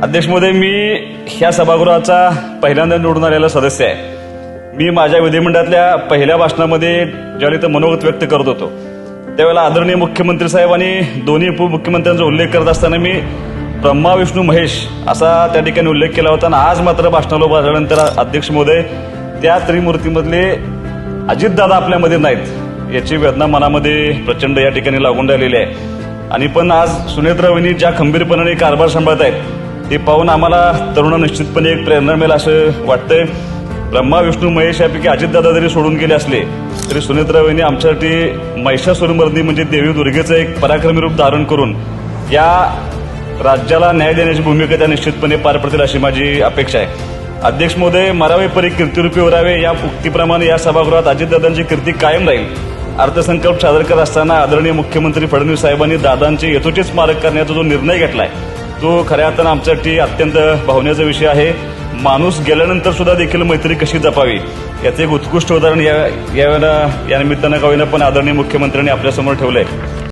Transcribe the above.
अध्यक्ष महोदय, मी ह्या सभागृहाचा पहिल्यांदा निवडून आलेला सदस्य आहे. मी माझ्या विधिमंडळातल्या पहिल्या भाषणामध्ये ज्यावेळी इथं मनोगत व्यक्त करत होतो त्यावेळेला आदरणीय मुख्यमंत्री साहेब आणि दोन्ही उपमुख्यमंत्र्यांचा उल्लेख करत असताना मी ब्रह्मा विष्णू महेश असा त्या ठिकाणी उल्लेख केला होता. आणि आज मात्र भाषणाला उभा झाल्यानंतर अध्यक्ष महोदय, त्या त्रिमूर्तीमधले अजितदादा आपल्यामध्ये नाहीत याची वेदना मनामध्ये प्रचंड या ठिकाणी लागून राहिलेली आहे. आणि पण आज सुनेत्रा वहिनी ज्या खंबीरपणाने कारभार सांभाळत आहेत ते पाहून आम्हाला तरुणांना निश्चितपणे एक प्रेरणा मिळेल असं वाटतंय. ब्रह्मा विष्णू महेश यापैकी अजितदादा जरी सोडून गेले असले तरी सुनेत्रा वहिनी आमच्यासाठी महिषासुरमर्दिनी म्हणजे देवी दुर्गेचं एक पराक्रमी रूप धारण करून या राज्याला न्याय देण्याची भूमिका त्या निश्चितपणे पार पडतील अशी माझी अपेक्षा आहे. अध्यक्ष महोदय, मरावे परी कीर्तिरूपी उरावे या उक्तीप्रमाणे या सभागृहात अजितदादांची कीर्ती कायम राहील. अर्थसंकल्प सादर करत असताना आदरणीय मुख्यमंत्री फडणवीस साहेबांनी दादांचे यथोचित स्मारक करण्याचा जो निर्णय घेतलाय तो खऱ्या अर्थानं आमच्यासाठी अत्यंत भावनेचा विषय आहे. माणूस गेल्यानंतर सुद्धा देखील मैत्री कशी जपावी याचं एक उत्कृष्ट उदाहरण या निमित्तानं का होईना पण आदरणीय मुख्यमंत्र्यांनी आपल्यासमोर ठेवलंय.